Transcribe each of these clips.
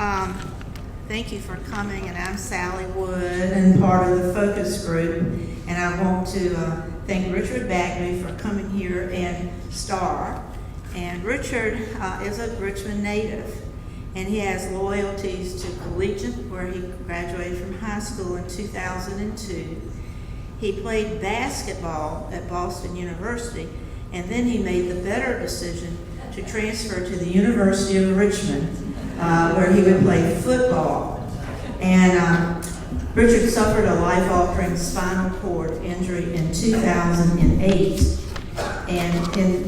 Um, Thank you for coming, and I'm Sally Wood and part of the focus group. And I want to thank Richard Bagley for coming here and STAR. And Richard is a Richmond native, and he has loyalties to Collegiate, where he graduated from high school in 2002. He played basketball at Boston University, and then he made the better decision to transfer to the University of Richmond, where he would play football. And Richard suffered a life-altering spinal cord injury in 2008. And in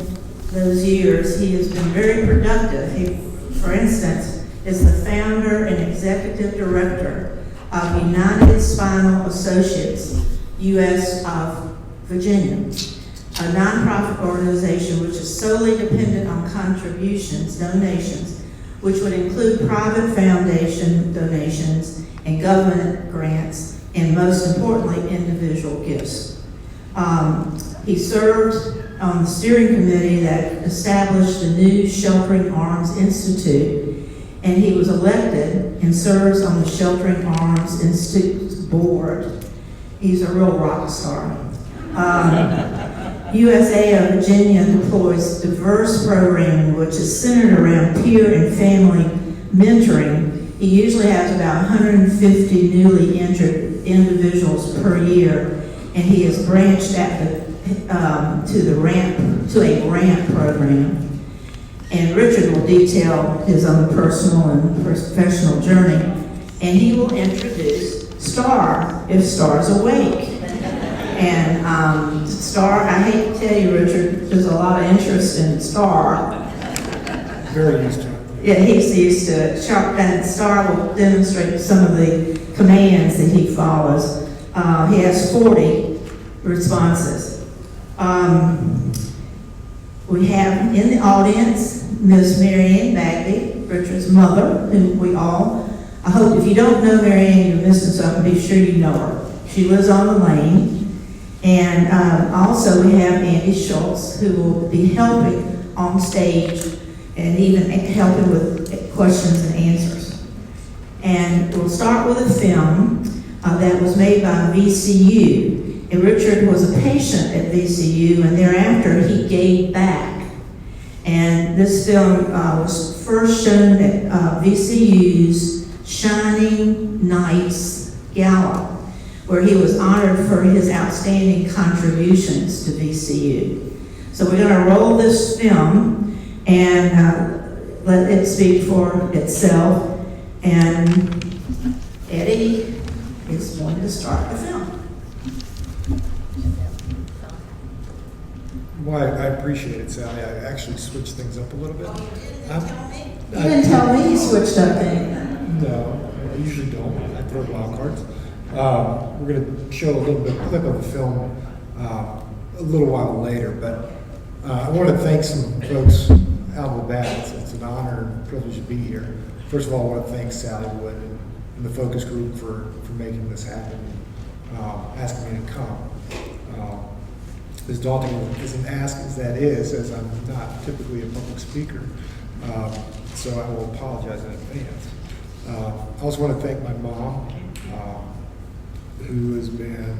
those years, he has been very productive. He, for instance, is the founder and executive director of United Spinal Associates, U.S. of Virginia, a nonprofit organization which is solely dependent on contributions, donations, which would include private foundation donations and government grants, and most importantly, individual gifts. He served on the steering committee that established the new Sheltering Arms Institute, and he was elected and serves on the Sheltering Arms Institute's board. He's a real rock star. USA of Virginia deploys diverse programming which is centered around peer and family mentoring. He usually has about 150 newly injured individuals per year, and he has branched out to a RAMP program. And Richard will detail his own personal and professional journey, and he will introduce STAR, if STAR's awake. And STAR, I hate to tell you, Richard, there's a lot of interest in STAR. Very used to it. Yeah, he's used to it. And STAR will demonstrate some of the commands that he follows. He has 40 responses. We have in the audience Ms. Marianne Bagley, Richard's mother, who I hope if you don't know Marianne, you're missing something, be sure you know her. She lives on the lane. And also we have Andy Schultz, who will be helping on stage and even helping with questions and answers. And we'll start with a film that was made by VCU. And Richard was a patient at VCU, and thereafter he gave back. And this film was first shown at VCU's Shining Knights Gala, where he was honored for his outstanding contributions to VCU. So we're going to roll this film and let it speak for itself. And Eddie is going to start the film. Well, I appreciate it, Sally. I actually switched things up a little bit. You didn't tell me you switched up anything. No, I usually don't. I throw wild cards. We're going to show a little bit clip of the film a little while later, but I want to thank some folks out of the bat. It's an honor and privilege to be here. First of all, I want to thank Sally Wood and the focus group for making this happen, asking me to come. As daunting as an ask as that is, as I'm not typically a public speaker, so I will apologize in advance. I also want to thank my mom, who has been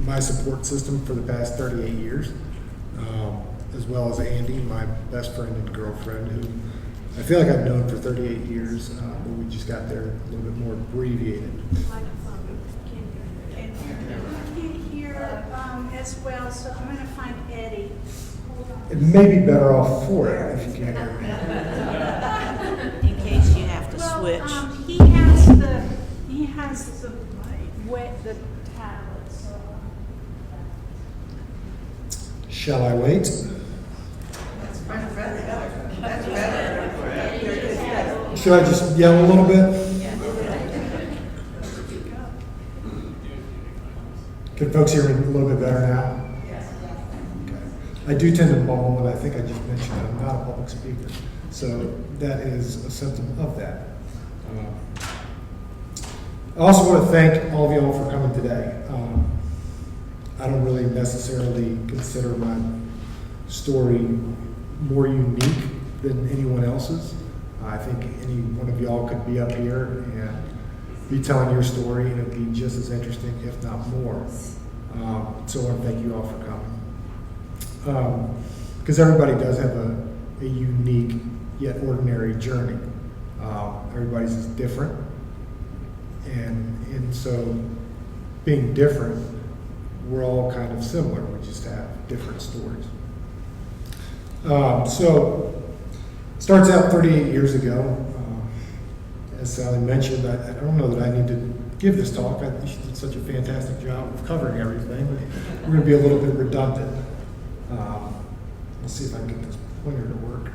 my support system for the past 38 years, as well as Andy, my best friend and girlfriend, who I feel like I've known for 38 years, but we just got there a little bit more abbreviated. I can't hear as well, so I'm going to find Eddie. It may be better off for it if you can't hear me. In case you have to switch. He has the wet the tablets. Shall I wait? Should I just yell a little bit? Can folks hear me a little bit better now? Okay. I do tend to mumble, and I think I just mentioned that I'm not a public speaker. So that is a symptom of that. I also want to thank all of y'all for coming today. I don't really necessarily consider my story more unique than anyone else's. I think any one of y'all could be up here and be telling your story, and it'd be just as interesting, if not more. So I want to thank you all for coming. Because everybody does have a unique yet ordinary journey. Everybody's is different. And so being different, we're all kind of similar. We just have different stories. So starts out 38 years ago. As Sally mentioned, I don't know that I need to give this talk. She did such a fantastic job of covering everything, but we're going to be a little bit redundant. Let's see if I can get this pointer to work.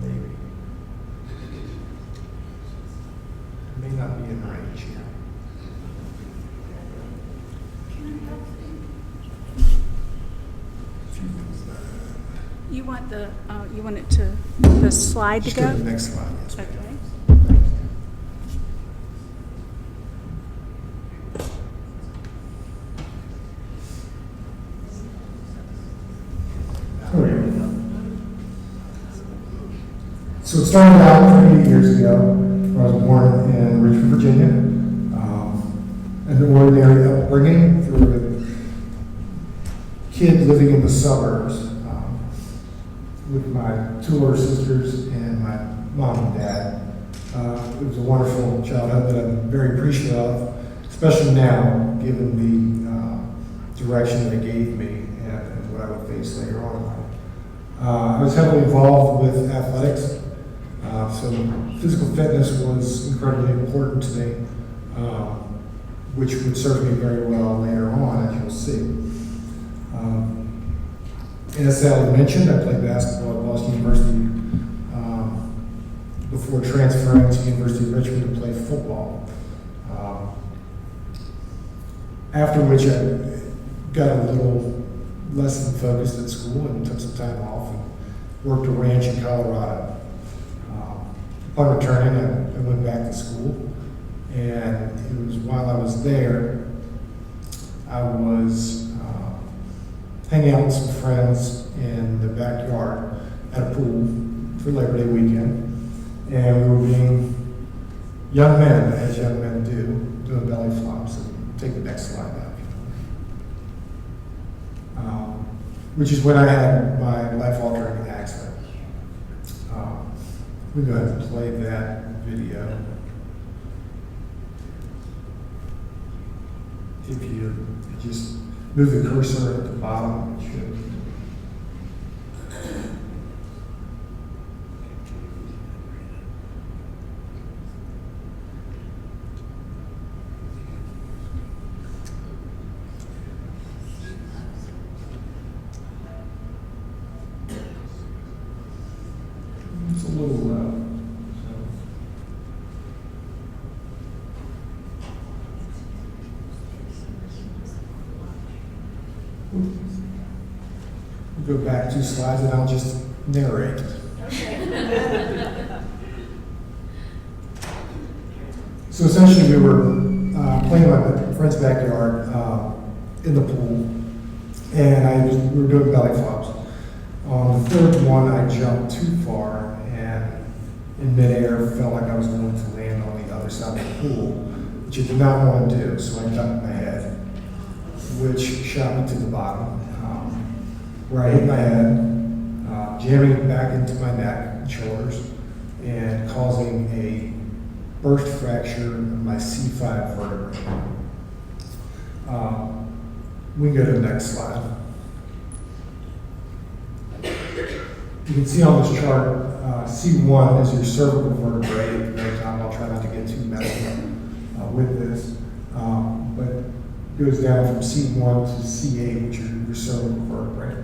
Maybe. It may not be in range here. You want the, you want it to, the slide to Just go go? to the next slide. Yes, ma'am. Okay. There we go. So it started out 38 years ago. I was born in Richmond, Virginia. An ordinary upbringing for a kid living in the suburbs with my two older sisters and my mom and dad. It was a wonderful childhood that I'm very appreciative of, especially now, given the direction that it gave me and what I would face later on in life. I was heavily involved with athletics, so physical fitness was incredibly important to me, which would serve me very well later on, as you'll see. As Sally mentioned, I played basketball at Boston University before transferring to the University of Richmond to play football. After which I got a little less than focused at school and took some time off and worked a ranch in Colorado. Upon returning, I went back to school, and it was while I was there, I was hanging out with some friends in the backyard at a pool for Labor Day weekend, and we were being young men, as young men do, doing belly flops. And take the next slide out. Which is when I had my life-altering accident. We're going to play that video. If you just move the cursor at the bottom, it should. It's a little low. We'll go back 2 slides and I'll just narrate. So essentially we were playing in my friend's backyard in the pool, and we were doing belly flops. On the third one, I jumped too far and in midair felt like I was going to land on the other side of the pool, which I did not want to do, so I ducked my head, which shot me to the bottom, where I hit my head, jamming back into my neck and shoulders, and causing a burst fracture of my C5 vertebrae. We can go to the next slide. You can see on this chart, C1 is your cervical vertebrae. At the very time, I'll try not to get too messy with this, but it goes down from C1 to C8, which are your cervical vertebrae.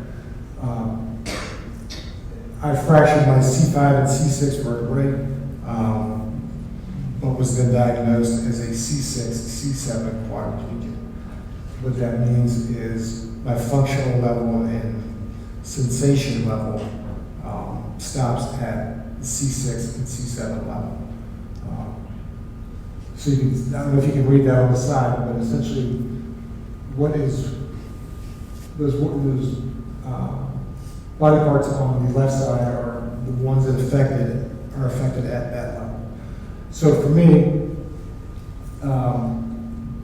I fractured my C5 and C6 vertebrae, but was then diagnosed as a C6, C7 quadriplegia. What that means is my functional level and sensation level stops at the C6 and C7 level. So you can, I don't know if you can read that on the side, but essentially what is those body parts on the left side are the ones that are affected at that level. So for me,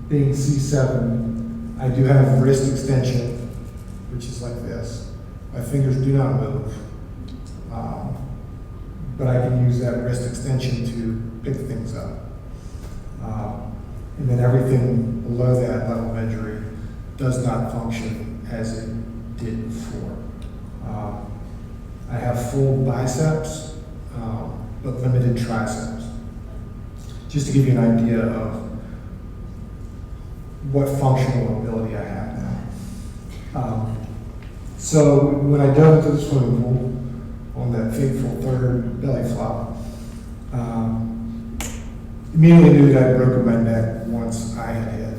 being C7, I do have wrist extension, which is like this. My fingers do not move, but I can use that wrist extension to pick things up. And then everything below that level of injury does not function as it did before. I have full biceps, but limited triceps. Just to give you an idea of what functional ability I have now. So when I dove into the swimming pool on that fateful third belly flop, immediately knew that I'd broken my neck once I had hit,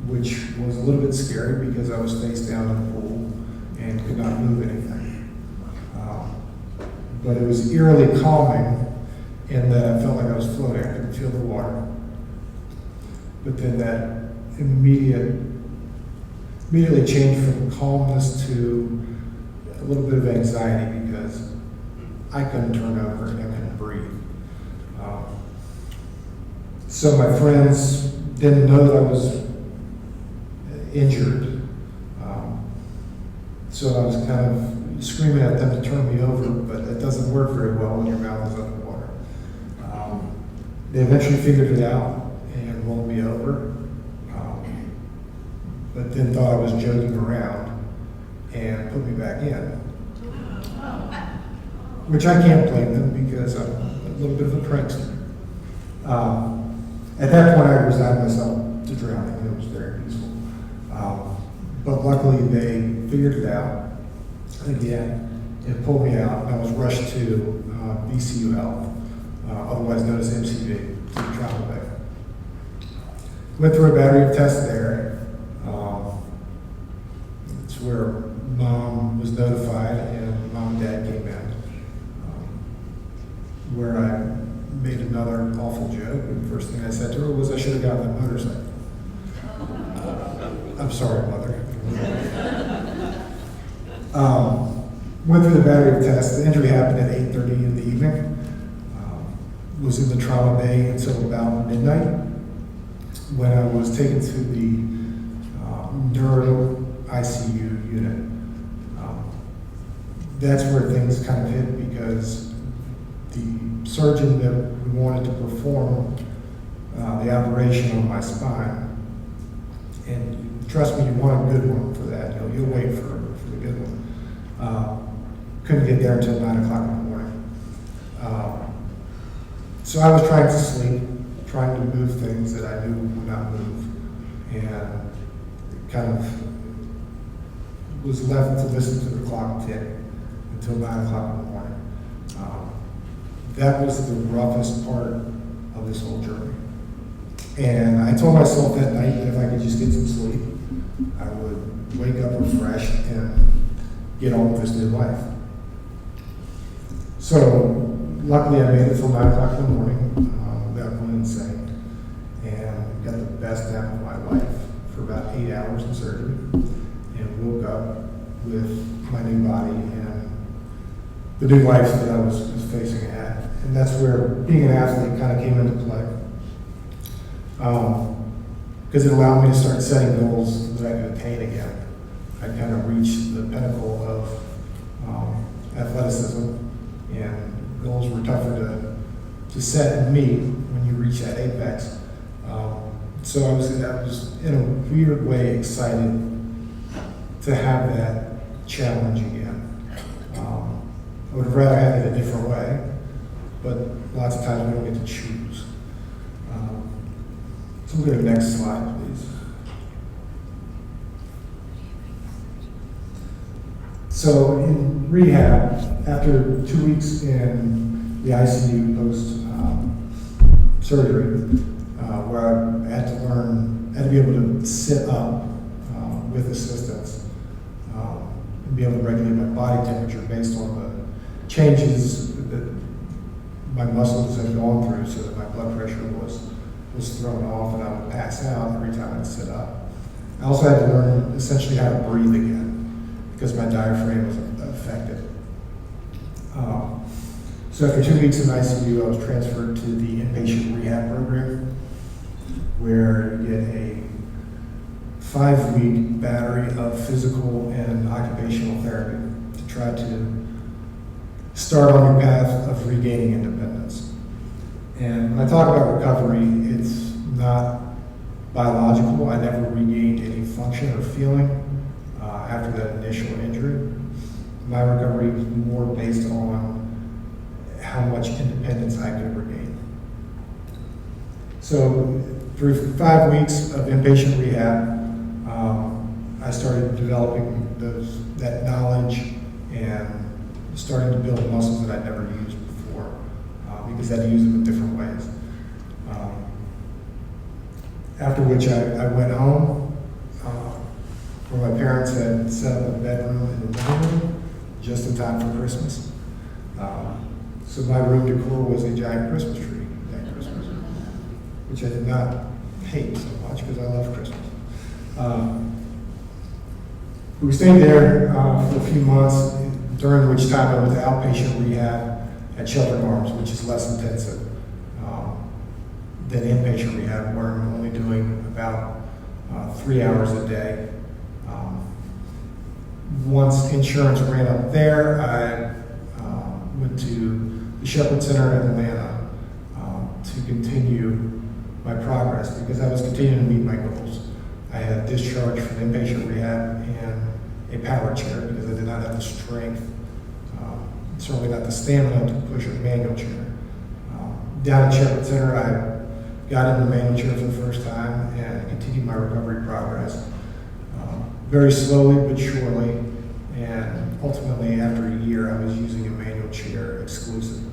which was a little bit scary because I was face down in the pool and could not move anything. But it was eerily calming in that I felt like I was floating. I couldn't feel the water. But then that immediately changed from calmness to a little bit of anxiety because I couldn't turn over and I couldn't breathe. So my friends didn't know that I was injured. So I was kind of screaming at them to turn me over, but it doesn't work very well when your mouth is underwater. They eventually figured it out and rolled me over, but then thought I was joking around and put me back in, which I can't blame them because I'm a little bit of a prankster. At that point, I resigned myself to drowning. It was very peaceful. But luckily, they figured it out again and pulled me out. And I was rushed to VCU Health, otherwise known as MCV, to the trauma bay. Went through a battery of tests there. It's where mom was notified and mom and dad came in, where I made another awful joke. And the first thing I said to her was I should have gotten a motorcycle. I'm sorry, Mother. Went through the battery of tests. The injury happened at 8:30 in the evening. Was in the trauma bay until about midnight when I was taken to the neuro ICU unit. That's where things kind of hit because the surgeon that we wanted to perform the operation on my spine, and trust me, you want a good one for that. You'll wait for the good one. Couldn't get there until 9 o'clock in the morning. So I was trying to sleep, trying to move things that I knew would not move, and kind of was left to listen to the clock tick until 9 o'clock in the morning. That was the roughest part of this whole journey. And I told myself that night that if I could just get some sleep, I would wake up refreshed and get on with this new life. So luckily I made it till 9 o'clock in the morning without going insane, and got the best nap of my life for about 8 hours in surgery, and woke up with my new body and the new life that I was facing ahead. And that's where being an athlete kind of came into play. Because it allowed me to start setting goals that I could attain again. I kind of reached the pinnacle of athleticism, and goals were tougher to set and meet when you reach that apex. So I was in a weird way excited to have that challenge again. I would have rather had it a different way, but lots of times we don't get to choose. So we'll go to the next slide, please. So in rehab, after 2 weeks in the ICU post surgery, where I had to be able to sit up with assistance and be able to regulate my body temperature based on the changes that my muscles had gone through, so that my blood pressure was thrown off and I would pass out every time I'd sit up. I also had to learn essentially how to breathe again, because my diaphragm was affected. So after 2 weeks in ICU, I was transferred to the inpatient rehab program, where you get a 5-week battery of physical and occupational therapy to try to start on your path of regaining independence. And when I talk about recovery, it's not biological. I never regained any function or feeling after that initial injury. My recovery was more based on how much independence I could regain. So through 5 weeks of inpatient rehab, I started developing that knowledge and starting to build muscles that I'd never used before, because I'd used them in different ways. After which I went home, where my parents had set up a bedroom in the living room just in time for Christmas. So my room decor was a giant Christmas tree that Christmas, which I did not hate so much because I love Christmas. We stayed there for a few months, during which time I went to outpatient rehab at Sheltered Arms, which is less intensive than inpatient rehab, where I'm only doing about 3 hours a day. Once insurance ran up there, I went to the Shepherd Center in Atlanta to continue my progress, because I was continuing to meet my goals. I had discharged from inpatient rehab and a power chair because I did not have the strength, certainly not the stamina to push a manual chair. Down at Shepherd Center, I got in the manual chair for the first time and continued my recovery progress very slowly but surely. And ultimately, after a year, I was using a manual chair exclusively.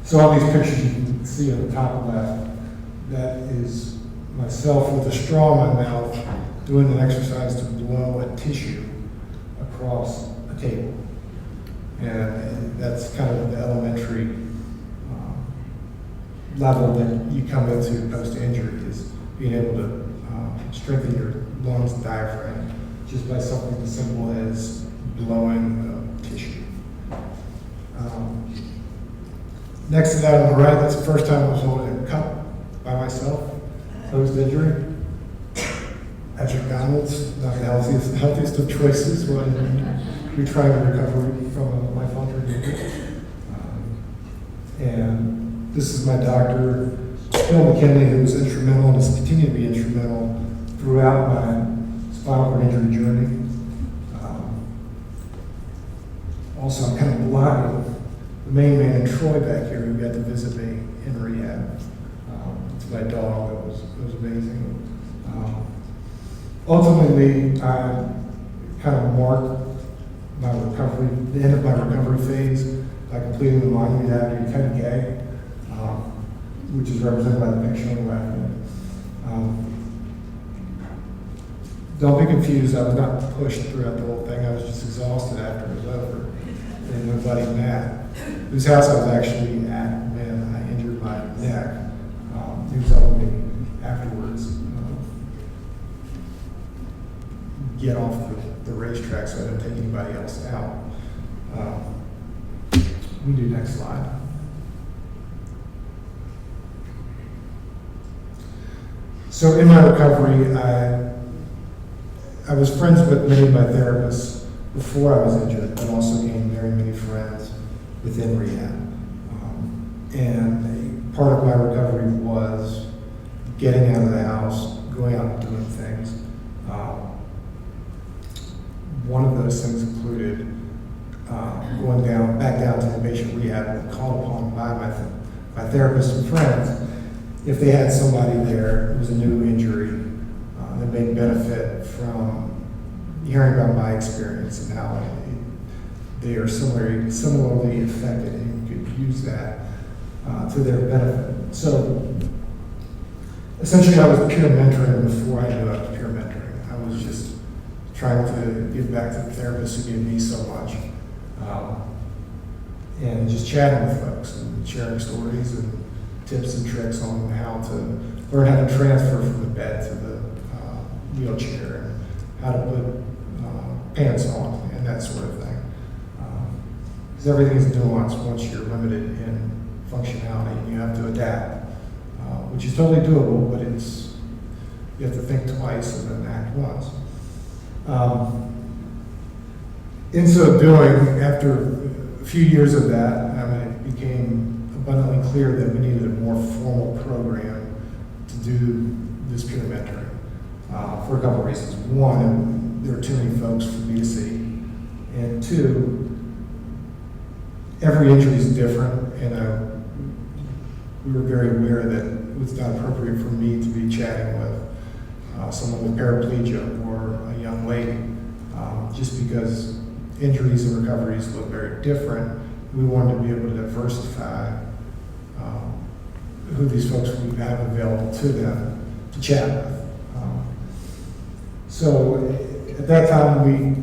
So all these pictures you can see on the top of that is myself with a straw in my mouth doing an exercise to blow a tissue across a table. And that's kind of the elementary level that you come into post-injury, is being able to strengthen your lungs and diaphragm just by something as simple as blowing tissue. Next to that on the right, that's the first time I was holding a cup by myself, post-injury. At McDonald's, not the healthiest of choices when you're trying to recover from a life-altering injury. And this is my doctor, Phil McKinley, who was instrumental and has continued to be instrumental throughout my spinal cord injury journey. Also, I'm kind of blinded. The main man in Troy back here who got to visit me in rehab. It's my dog. It was amazing. Ultimately, I kind of marked my recovery, the end of my recovery phase, by completing the Monument Avenue 10K, which is represented by the picture on the left. Don't be confused, I was not pushed throughout the whole thing. I was just exhausted after it was over. And my buddy Matt, whose house I was actually at when I injured my neck, he was helping me afterwards get off the racetrack so I didn't take anybody else out. We do next slide. So in my recovery, I was friends with many of my therapists before I was injured, but also gained very many friends within rehab. And a part of my recovery was getting out of the house, going out and doing things. One of those things included going back down to inpatient rehab and called upon by my therapists and friends if they had somebody there who was a new injury that may benefit from hearing about my experience and how they are similarly affected and could use that to their benefit. So essentially I was peer mentoring before I knew I was peer mentoring. I was just trying to give back to the therapists who gave me so much. And just chatting with folks and sharing stories and tips and tricks on how to learn how to transfer from the bed to the wheelchair, and how to put pants on and that sort of thing. Because everything is nuanced once you're limited in functionality and you have to adapt, which is totally doable, but you have to think twice and then act once. In so doing, after a few years of that, it became abundantly clear that we needed a more formal program to do this peer mentoring for a couple of reasons. One, there are too many folks for me to see, and two, every injury is different, and we were very aware that it was not appropriate for me to be chatting with someone with paraplegia or a young lady, just because injuries and recoveries look very different. We wanted to be able to diversify who these folks we have available to them to chat with. So at that time, we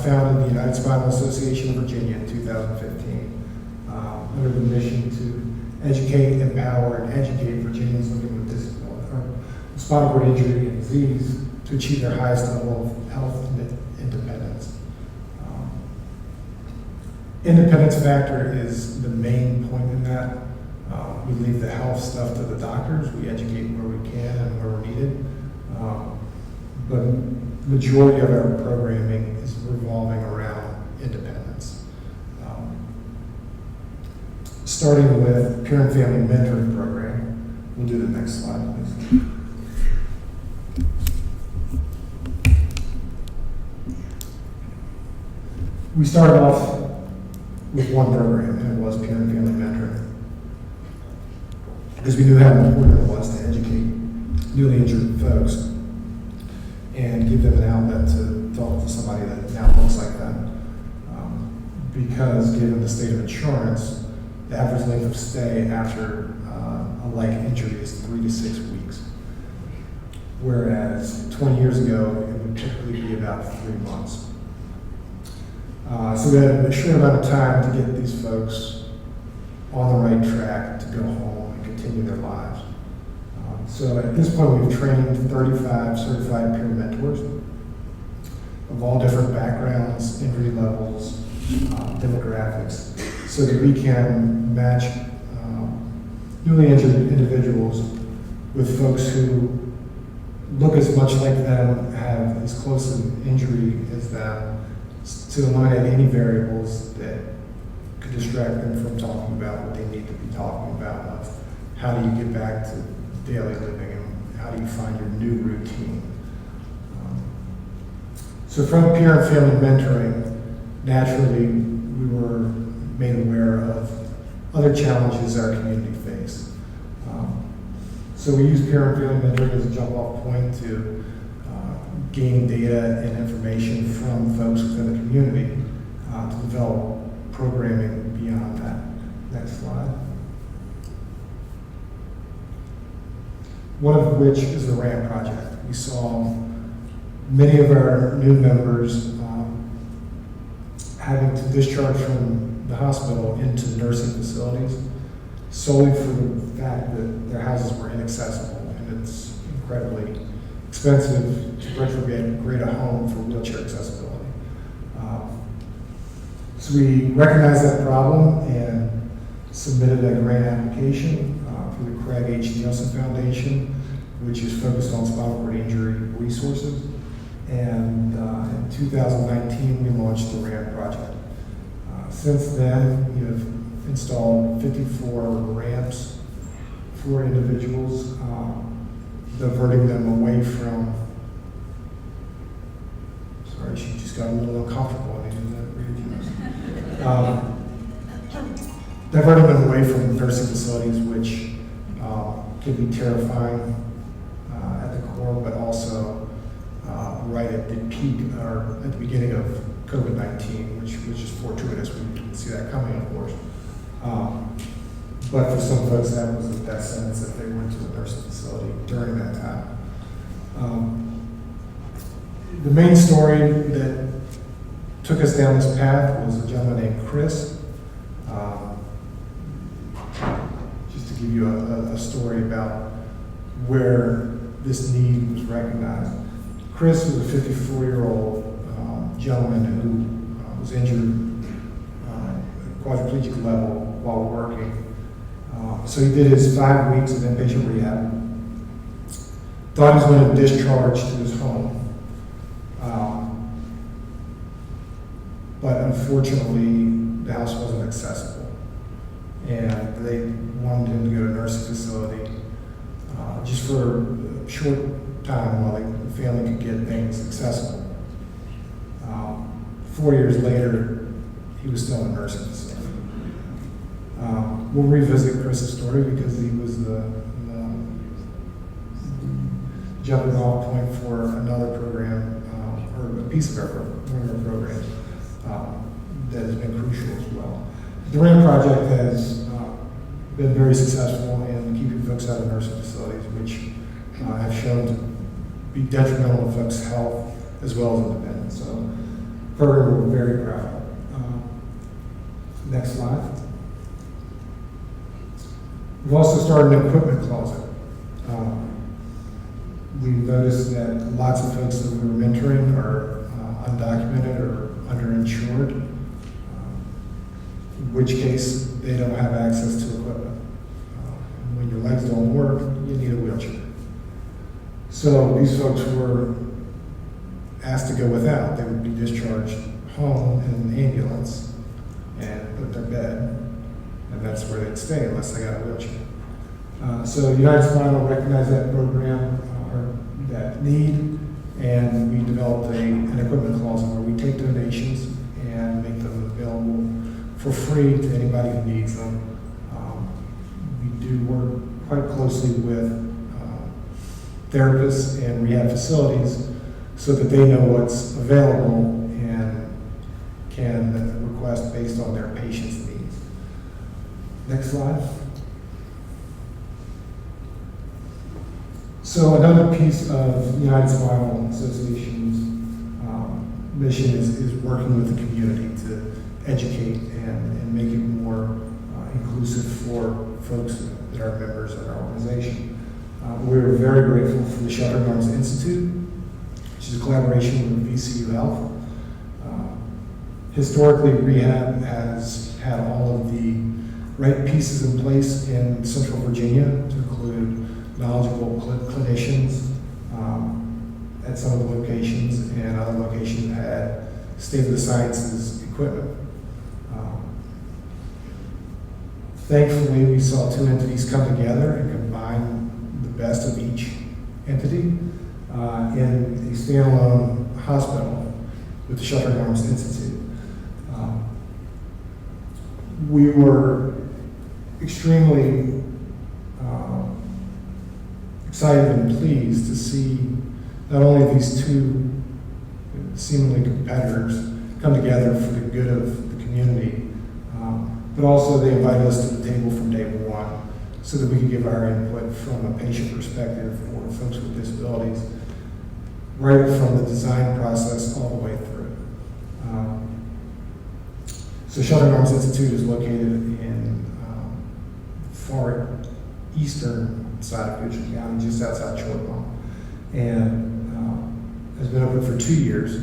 founded the United Spinal Association of Virginia in 2015 under the mission to educate, empower, and educate Virginians living with spinal cord injury and disease to achieve their highest level of health and independence. Independence factor is the main point in that. We leave the health stuff to the doctors. We educate where we can and where we're needed. But the majority of our programming is revolving around independence. Starting with Peer and Family Mentoring Program. We'll do the next slide, please. We started off with one program, and it was Peer and Family Mentoring, because we knew how important it was to educate newly injured folks and give them an outlet to talk to somebody that now looks like them. Because given the state of insurance, the average length of stay after a like injury is 3 to 6 weeks. Whereas 20 years ago, it would typically be about 3 months. So we had a short amount of time to get these folks on the right track to go home and continue their lives. So at this point, we've trained 35 certified peer mentors of all different backgrounds, injury levels, demographics, so that we can match newly injured individuals with folks who look as much like them, have as close an injury as them, to eliminate any variables that could distract them from talking about what they need to be talking about, of how do you get back to daily living and how do you find your new routine. So from peer and family mentoring, naturally we were made aware of other challenges our community faced. So we use peer and family mentoring as a jump off point to gain data and information from folks within the community to develop programming beyond that. Next slide. One of which is the RAMP project. We saw many of our new members having to discharge from the hospital into nursing facilities solely for the fact that their houses were inaccessible, and it's incredibly expensive to retrograde a home for wheelchair accessibility. So we recognized that problem and submitted a grant application for the Craig H. Nielsen Foundation, which is focused on spinal cord injury resources. And in 2019, we launched the RAMP project. Since then, we have installed 54 ramps for individuals, diverting them away from, sorry, she just got a little uncomfortable. I needed to read diverting them away from nursing facilities, which can be terrifying at the core, but also right at the peak or at the beginning of COVID-19, which was just fortuitous. We didn't see that coming, of course. But for some folks, that was the death sentence if they went to a nursing facility during that time. The main story that took us down this path was a gentleman named Chris. Just to give you a story about where this need was recognized. Chris was a 54-year-old gentleman who was injured quadriplegic level while working. So he did his 5 weeks of inpatient rehab. Thought he was going to discharge to his home. But unfortunately, the house wasn't accessible. And they wanted him to go to a nursing facility just for a short time while the family could get things accessible. 4 years later, he was still in a nursing facility. We'll revisit Chris's story because he was the jumping off point for another program, or a piece of one of our programs that has been crucial as well. The RAMP project has been very successful in keeping folks out of nursing facilities, which have shown to be detrimental to folks' health as well as independence. So, program we're very proud of. Next slide. We've also started an equipment closet. We've noticed that lots of folks that we were mentoring are undocumented or underinsured, in which case they don't have access to equipment. When your legs don't work, you need a wheelchair. So these folks were asked to go without. They would be discharged home in an ambulance and put in their bed, and that's where they'd stay unless they got a wheelchair. So United Spinal recognized that program, or that need, and we developed an equipment closet where we take donations and make them available for free to anybody who needs them. We do work quite closely with therapists and rehab facilities so that they know what's available and can request based on their patient's needs. Next slide. So another piece of United Spinal Association's mission is working with the community to educate and make it more inclusive for folks that are members of our organization. We're very grateful for the Sheltering Arms Institute, which is a collaboration with VCU Health. Historically, rehab has had all of the right pieces in place in Central Virginia to include knowledgeable clinicians at some of the locations, and other locations had state-of-the-sciences equipment. Thankfully, we saw two entities come together and combine the best of each entity in a standalone hospital with the Sheltering Arms Institute. We were extremely excited and pleased to see not only these two seemingly competitors come together for the good of the community, but also they invited us to the table from day one so that we could give our input from a patient perspective for folks with disabilities, right from the design process all the way through. So Sheltering Arms Institute is located in far eastern side of Goodrich County, just outside Shortlawn, and has been open for 2 years,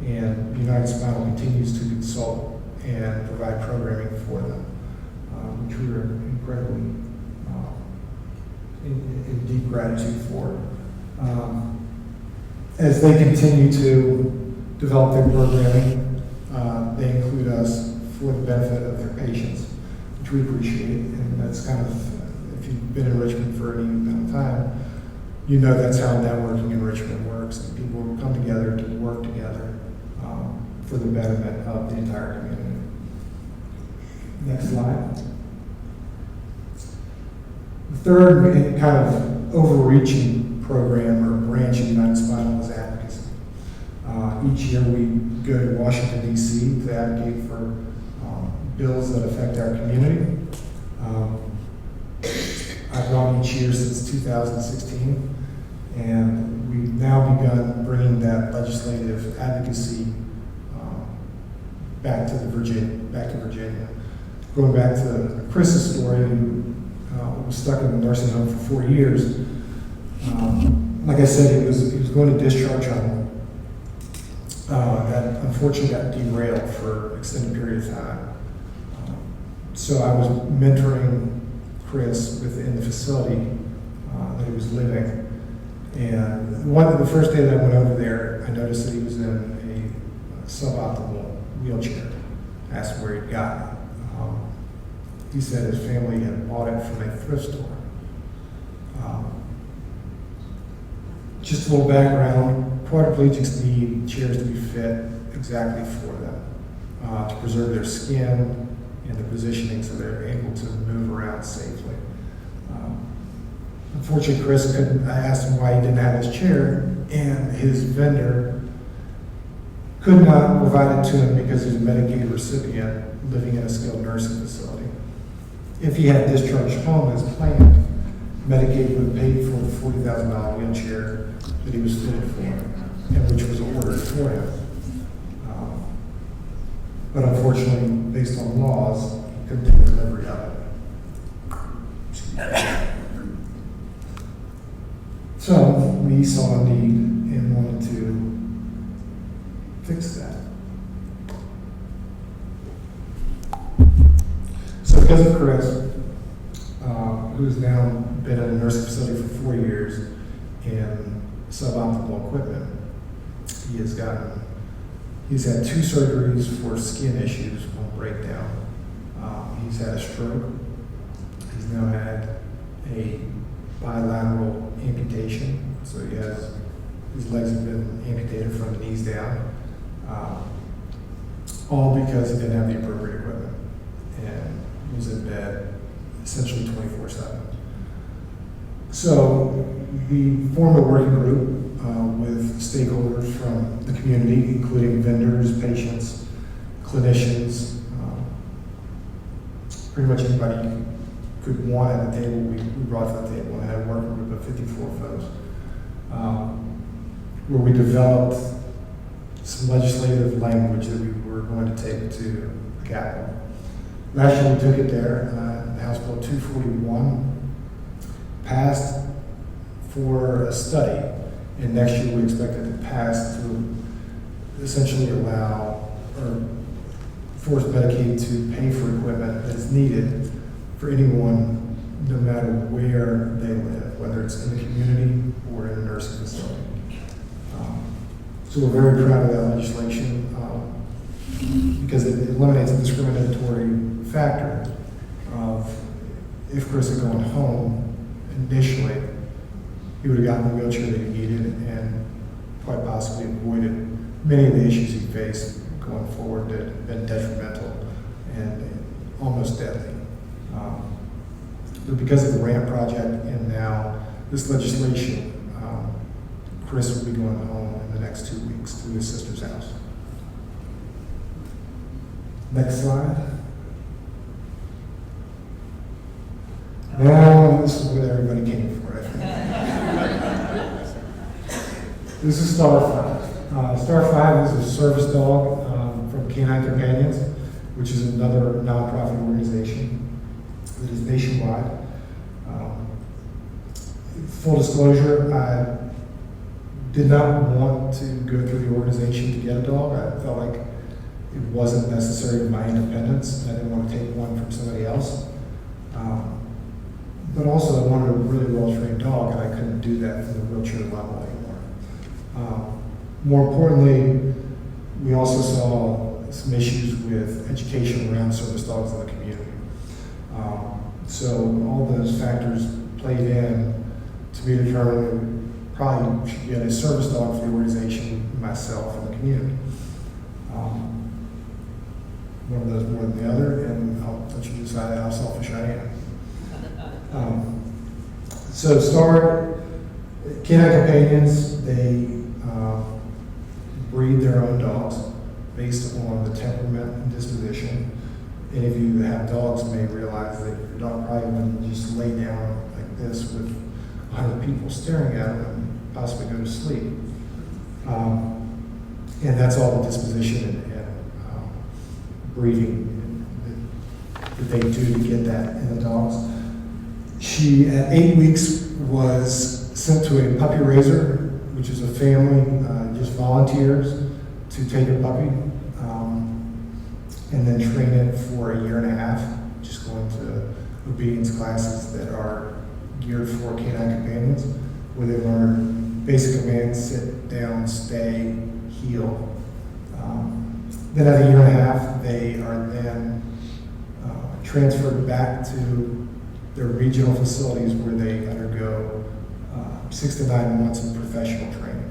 and United Spinal continues to consult and provide programming for them, which we are incredibly in deep gratitude for. As they continue to develop their programming, they include us for the benefit of their patients, which we appreciate, and that's kind of, if you've been in Richmond for any amount of time, you know that's how networking in Richmond works, and people come together to work together for the betterment of the entire community. Next slide. The third kind of overreaching program or branch of United Spinal is advocacy. Each year we go to Washington, D.C. to advocate for bills that affect our community. I've gone each year since 2016, and we've now begun bringing that legislative advocacy back to Virginia. Going back to Chris's story, who was stuck in the nursing home for 4 years. Like I said, he was going to discharge on that unfortunately got derailed for an extended period of time. So I was mentoring Chris within the facility that he was living. And the first day that I went over there, I noticed that he was in a suboptimal wheelchair. I asked him where he'd gotten it. He said his family had bought it from a thrift store. Just a little background, quadriplegics need chairs to be fit exactly for them, to preserve their skin and the positioning so they're able to move around safely. Unfortunately, Chris couldn't. I asked him why he didn't have his chair, and his vendor could not provide it to him because he's a Medicaid recipient living in a skilled nursing facility. If he had discharged home as planned, Medicaid would have paid for the $40,000 wheelchair that he was fitted for, and which was ordered for him. But unfortunately, based on laws, he couldn't take delivery of it. So we saw a need and wanted to fix that. So because of Chris, who's now been in a nursing facility for 4 years in suboptimal equipment, he's had 2 surgeries for skin issues, 1 breakdown. He's had a stroke. He's now had a bilateral amputation, so his legs have been amputated from the knees down, all because he didn't have the appropriate equipment and was in bed essentially 24/7. So we formed a working group with stakeholders from the community, including vendors, patients, clinicians, pretty much anybody you could want at the table, we brought to the table, and had a working group of 54 folks, where we developed some legislative language that we were going to take to the Capitol. Last year we took it there, House Bill 241 passed for a study, and next year we expect it to pass to essentially allow or force Medicaid to pay for equipment that's needed for anyone, no matter where they live, whether it's in the community or in a nursing facility. So we're very proud of that legislation because it eliminates the discriminatory factor of if Chris had gone home initially, he would have gotten the wheelchair that he needed and quite possibly avoided many of the issues he faced going forward that have been detrimental and almost deadly. But because of the RAMP project and now this legislation, Chris will be going home in the next 2 weeks to his sister's house. Next slide. Now, this is what everybody came for, I think. This is Star 5. Star 5 is a service dog from Canine Companions, which is another nonprofit organization that is nationwide. Full disclosure, I did not want to go through the organization to get a dog. I felt like it wasn't necessary to my independence. I didn't want to take one from somebody else. But also I wanted a really well-trained dog, and I couldn't do that from the wheelchair level anymore. More importantly, we also saw some issues with education around service dogs in the community. So all those factors played in to be determined that we probably should get a service dog for the organization, myself, and the community. One of those more than the other, and I'll let you decide how selfish I am. So Star Canine Companions, they breed their own dogs based on the temperament and disposition. Any of you that have dogs may realize that your dog probably wouldn't just lay down like this with 100 people staring at them and possibly go to sleep. And that's all the disposition and breeding that they do to get that in the dogs. She, at 8 weeks, was sent to a puppy raiser, which is a family, just volunteers to take a puppy and then train it for a year and a half, just going to obedience classes that are geared for canine companions, where they learn basic commands: sit, down, stay, heel. Then at a year and a half, they are then transferred back to their regional facilities where they undergo 6 to 9 months of professional training.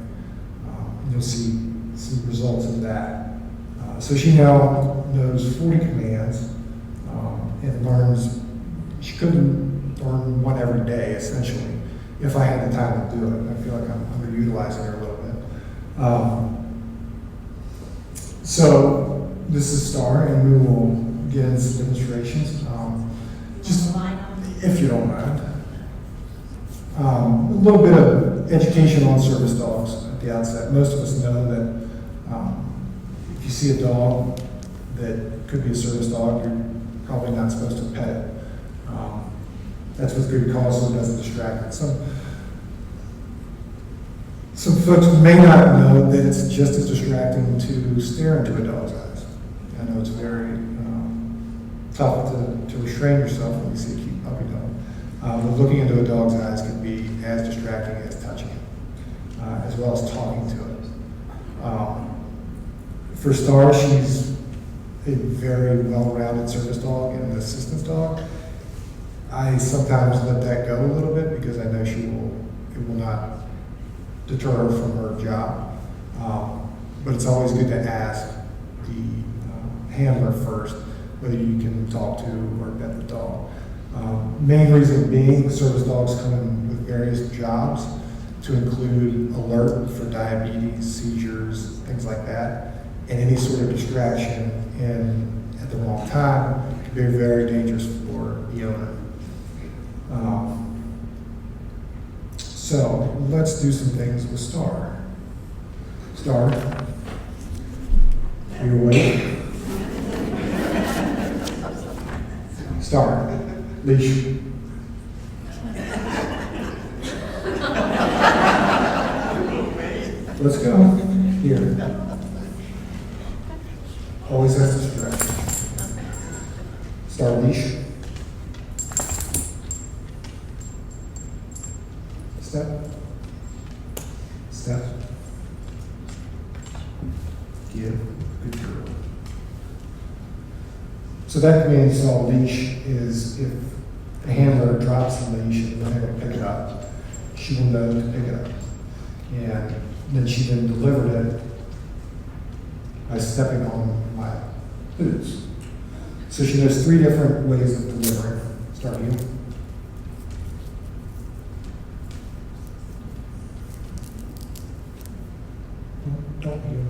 You'll see some results of that. So she now knows 40 commands and learns. She couldn't learn one every day, essentially, if I had the time to do it. I feel like I'm underutilizing her a little bit. So this is Star, and we will get into some demonstrations. Just if you don't mind. A little bit of education on service dogs at the outset. Most of us know that if you see a dog that could be a service dog, you're probably not supposed to pet it. That's with good cause, so it doesn't distract it. Some folks may not know that it's just as distracting to stare into a dog's eyes. I know it's very tough to restrain yourself when you see a cute puppy dog. But looking into a dog's eyes can be as distracting as touching it, as well as talking to it. For Star, she's a very well-rounded service dog and an assistance dog. I sometimes let that go a little bit because I know it will not deter her from her job. But it's always good to ask the handler first whether you can talk to or pet the dog. Main reason being, service dogs come in with various jobs to include alert for diabetes, seizures, things like that, and any sort of distraction at the wrong time can be very dangerous for the owner. So let's do some things with Star. Star, are you awake? Star, leash. Let's go. Here. Always has to stretch. Star, leash. Step. Step. Give. Good girl. So that command you saw, leash, is if the handler drops the leash and the handler pick it up, she will know to pick it up. And then she then delivered it by stepping on my boots. So she knows 3 different ways of delivering. Start heel. Don't heel.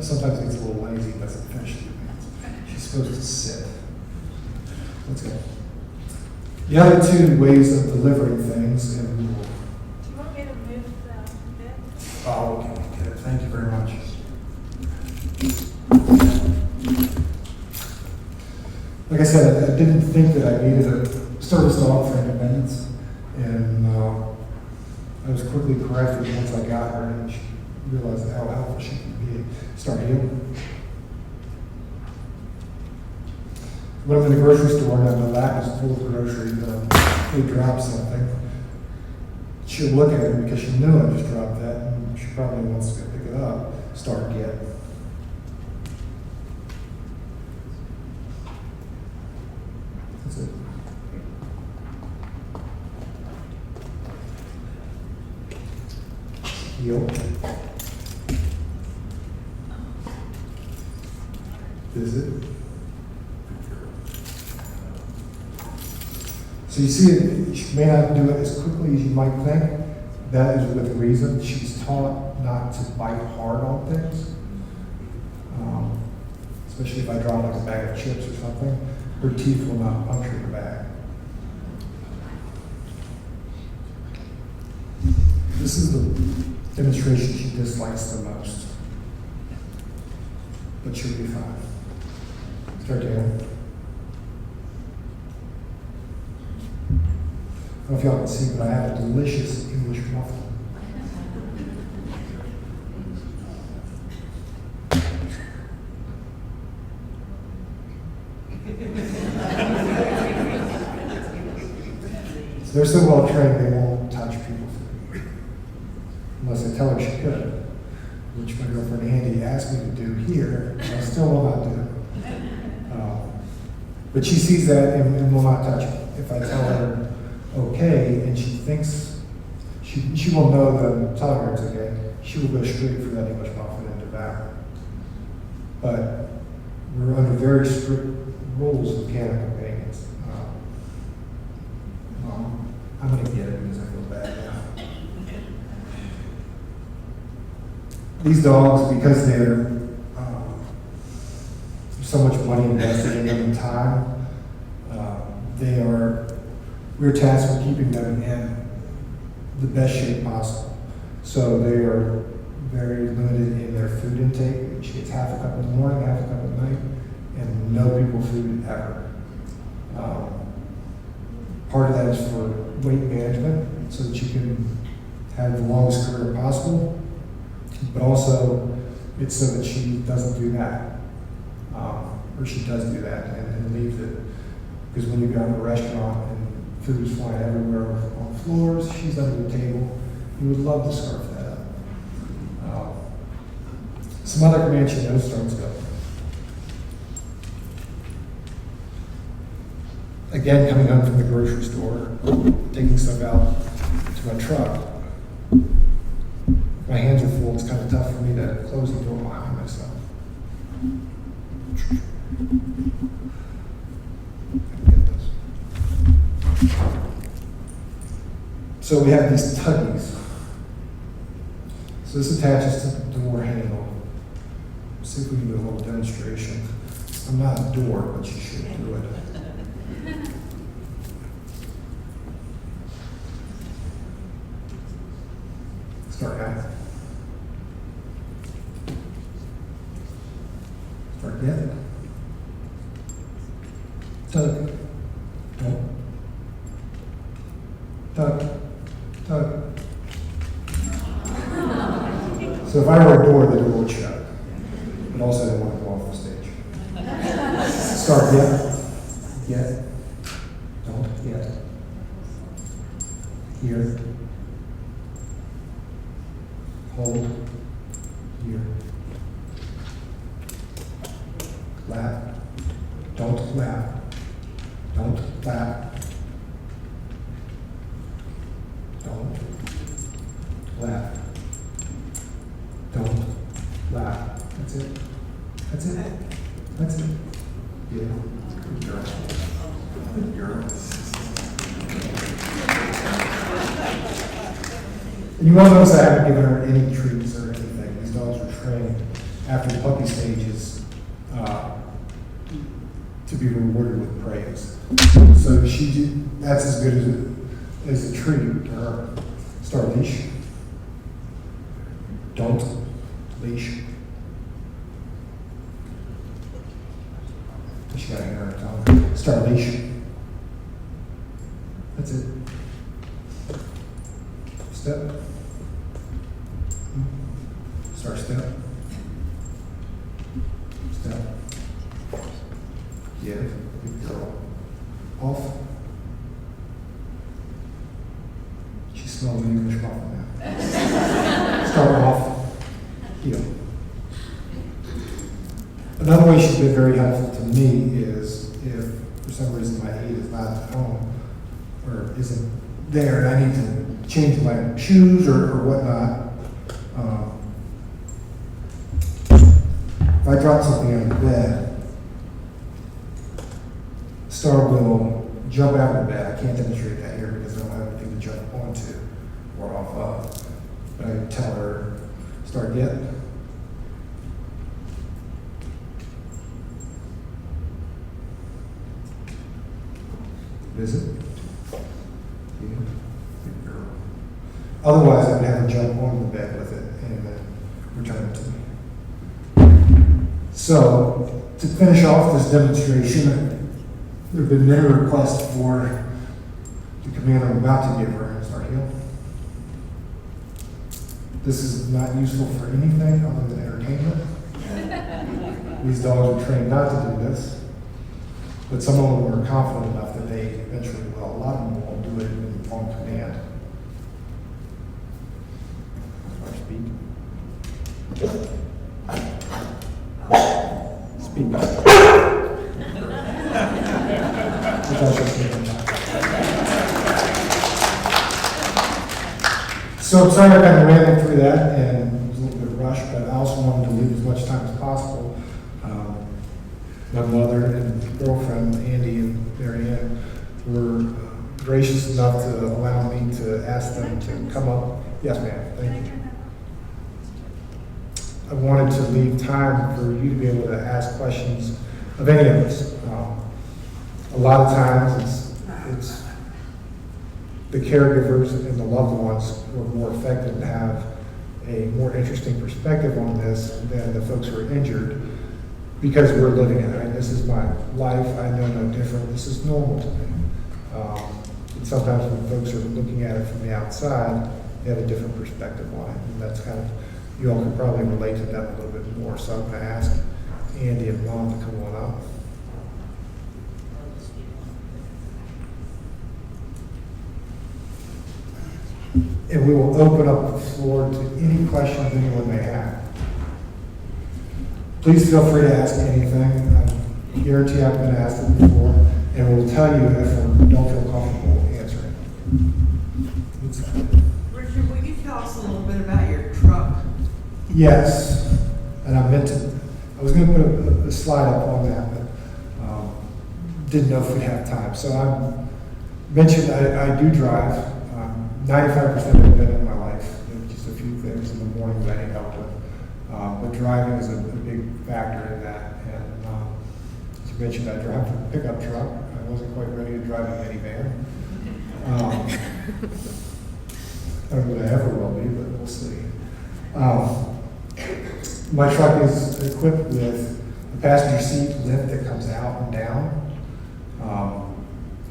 Sometimes it's a little lazy, doesn't finish the commands. She's supposed to sit. Let's go. The other 2 ways of delivering things, and we will. Do you want me to move the bed? Oh, okay, good. Thank you very much. Like I said, I didn't think that I needed a service dog for independence, and I was quickly corrected once I got her and she realized how helpful she could be. Start heel. When I'm in the grocery store and my lap is full of groceries and they drop something, she'll look at it because she knew I just dropped that and she probably wants to go pick it up. Start get. That's it. Heel. Visit. So you see, she may not do it as quickly as you might think. That is with reason. She's taught not to bite hard on things. Especially if I drop like a bag of chips or something, her teeth will not puncture the bag. This is the demonstration she dislikes the most. But she'll be fine. Start down. don't know if y'all can see, but I have a delicious English muffin. So they're so well trained, they won't touch people's food. Unless I tell her she could, which my girlfriend Andy asked me to do here, and I still will not do. But she sees that and will not touch it. If I tell her, okay, and she thinks, she will know that I'm telling her it's okay, she will go straight for that English muffin and devour it. But we're under very strict rules with canine companions. I'm going to get it because I feel bad now. These dogs, because they're so much money invested in them and time, we're tasked with keeping them in the best shape possible. So they are very limited in their food intake. She gets half a cup in the morning, half a cup at night, and no people food ever. Part of that is for weight management, so that you can have the longest career possible, but also it's so that she doesn't do that, or she does do that and leaves it. Because when you go to a restaurant and food is flying everywhere on floors, she's under the table, you would love to scarf that up. Some other commands she knows starts go. Again, coming home from the grocery store, taking stuff out to my truck. My hands are full, it's kind of tough for me to close the door behind myself. Get this. So we have these tuggies. So this attaches to the door handle. See if we can do a little demonstration. I'm not a door, but you should do it. Start now. Start yet. Tug. No. Tug. Tug. So if I were a door, the door would shut. But also I don't want to go off the stage. Start yet. Yet. Don't yet. Here. Hold. Here. Lap. Don't lap. Don't lap. Don't lap. Don't lap. That's it. That's it. That's it. Yeah. Good girl. Good girl. And you won't notice I haven't given her any treats or anything. These dogs are trained after the puppy stages to be rewarded with praise. So that's as good as a treat to her. Start leash. Don't leash. She got to get her tongue. Start leash. That's it. Step. Start step. Step. Give. Good girl. Off. She smells the English muffin now. Start off. Heel. Another way she's been very helpful to me is if for some reason my aide is not at home or isn't there and I need to change my shoes or whatnot. If I drop something on the bed, Star will jump out of the bed. I can't demonstrate that here because I don't have anything to jump onto or off of. But I tell her, Star, get. Visit. Yeah. Good girl. Otherwise, I would have her jump on the bed with it and then return it to me. So, to finish off this demonstration, there have been many requests for The command I'm about to give her is our heel. This is not useful for anything other than entertainment. These dogs are trained not to do this, but some of them are confident enough that they eventually will. A lot of them won't do it on command. Speed back. So I'm sorry I kind of ran through that and it was a little bit rushed, but I also wanted to leave as much time as possible. My mother and girlfriend, Andy and Marianne, were gracious enough to allow me to ask them to come up. Yes, ma'am. Thank you. I wanted to leave time for you to be able to ask questions of any of us. A lot of times it's the caregivers and the loved ones who are more affected and have a more interesting perspective on this than the folks who are injured because we're living it. I mean, this is my life. I know no different. This is normal to me. And sometimes when folks are looking at it from the outside, they have a different perspective on it. And that's kind of, you all can probably relate to that a little bit more. So I'm going to ask Andy and Mom to come on up. And we will open up the floor to any questions anyone may have. Please feel free to ask anything. I guarantee I've been asked it before, and we'll tell you if we don't feel comfortable answering. Richard, will you tell us a little bit about your truck? Yes, and I was going to put a slide up on that, but didn't know if we'd have time. So I mentioned I do drive. 95% of the event in my life, just a few things in the morning that I need help with. But driving is a big factor in that. And as you mentioned, I drive a pickup truck. I wasn't quite ready to drive a minivan. I don't know if I ever will be, but we'll see. My truck is equipped with a passenger seat lift that comes out and down,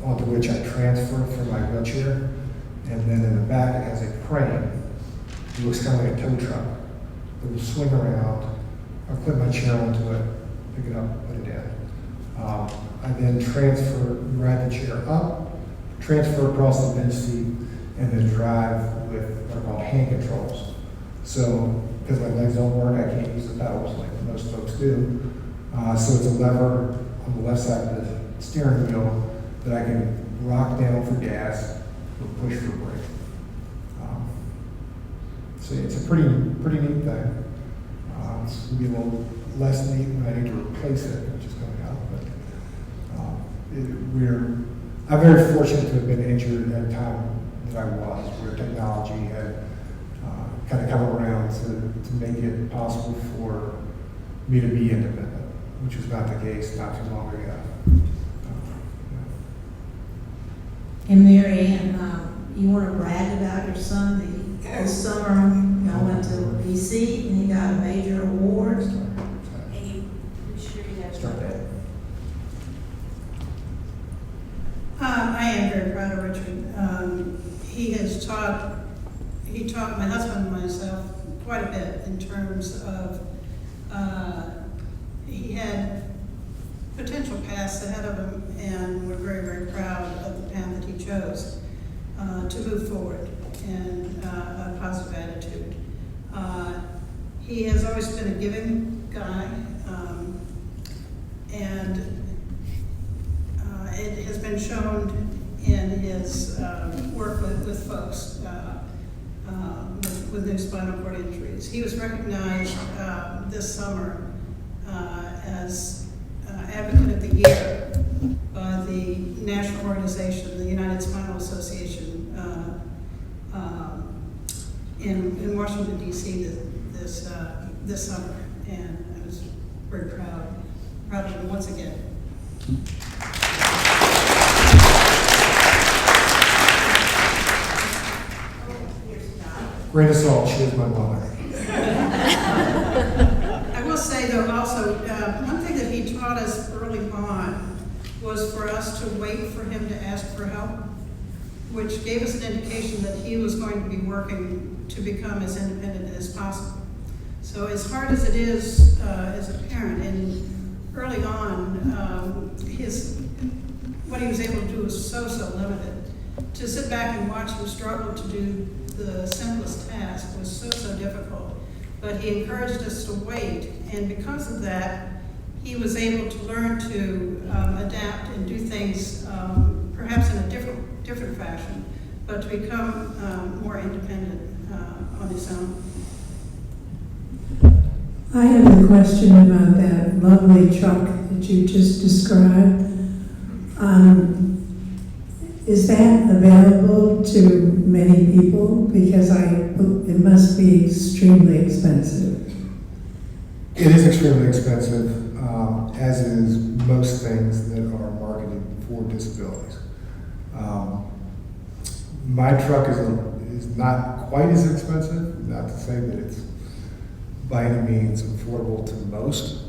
onto which I transfer from my wheelchair. And then in the back, it has a crane. It looks kind of like a tow truck. It will swing around. I'll put my chair onto it, pick it up, put it in. I then ride the chair up, transfer across the bench seat, and then drive with what are called hand controls. So, because my legs don't work, I can't use the pedals like most folks do. So it's a lever on the left side of the steering wheel that I can rock down for gas or push for brake. So it's a pretty neat thing. It's going to be a little less neat when I need to replace it, which is coming out. But I'm very fortunate to have been injured at a time that I was, where technology had kind of come around to make it possible for me to be independent, which was not the case not too long ago. And Mary Ann, you want to brag about your son? This summer, y'all went to DC and he got a major award. Start that. I am very proud of Richard. He taught my husband and myself quite a bit in terms of, he had potential paths ahead of him, and we're very, very proud of the path that he chose to move forward and a positive attitude. He has always been a giving guy, and it has been shown in his work with folks with new spinal cord injuries. He was recognized this summer as Advocate of the Year by the national organization, the United Spinal Association, in Washington, D.C. this summer, and I was very proud of him once again. Grain of salt, she is my mother. I will say though also, one thing that he taught us early on was for us to wait for him to ask for help. which gave us an indication that he was going to be working to become as independent as possible. So as hard as it is as a parent, and early on, what he was able to do was so limited. To sit back and watch him struggle to do the simplest task was so difficult. But he encouraged us to wait, and because of that, he was able to learn to adapt and do things perhaps in a different fashion, but to become more independent on his own. I have a question about that lovely truck that you just described. Is that available to many people? Because it must be extremely expensive. It is extremely expensive, as is most things that are marketed for disabilities. My truck is not quite as expensive, not to say that it's by any means affordable to most,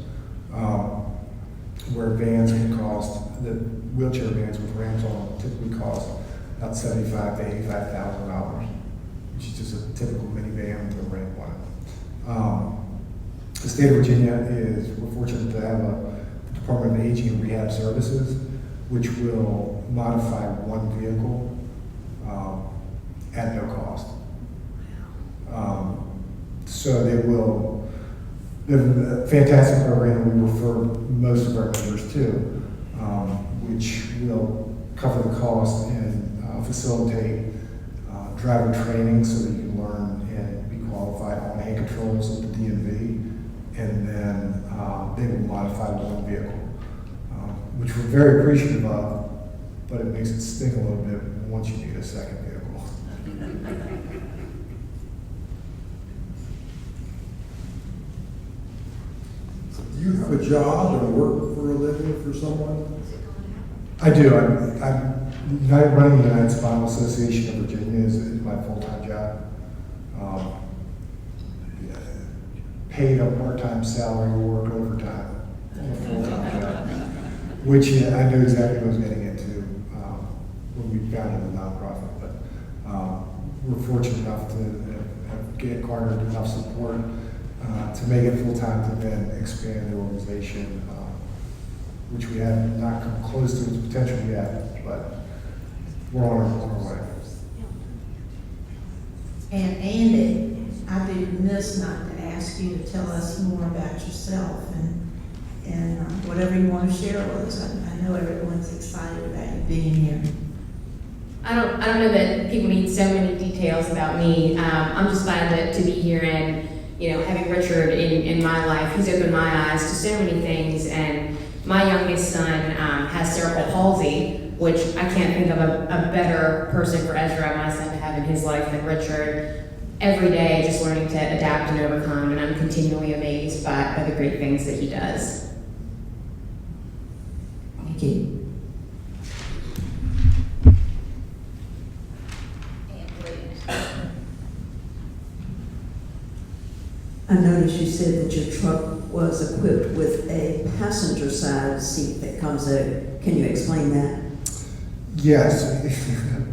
where vans can cost, the wheelchair vans with ramps on them typically cost about $75,000 to $85,000, which is just a typical minivan with a ramp on it. The state of Virginia we're fortunate to have a Department of Aging and Rehab Services, which will modify one vehicle at no cost. So they have a fantastic program that we refer most of our members to, which will cover the cost and facilitate driver training so that you can learn and be qualified on hand controls at the DMV. And then they will modify one vehicle, which we're very appreciative of, but it makes it sting a little bit once you need a second vehicle. Do you have a job and work for a living for someone? I do. I'm running the United Spinal Association of Virginia is my full-time job. Paid a part-time salary, work overtime on a full-time job, which I knew exactly what I was getting into when we founded the nonprofit. But we're fortunate enough to have garnered enough support to make it full-time to then expand the organization, which we have not come close to its potential yet, but we're on our way. And Andy, I'd be remiss not to ask you to tell us more about yourself and whatever you want to share with us. I know everyone's excited about you being here. I don't know that people need so many details about me. I'm just glad to be here and, having Richard in my life, he's opened my eyes to so many things. And my youngest son has cerebral palsy, which I can't think of a better person for Ezra, my son, to have in his life than Richard. Every day, just learning to adapt and overcome, and I'm continually amazed by the great things that he does. Thank you. I noticed you said that your truck was equipped with a passenger side seat that comes out. Can you explain that? Yes,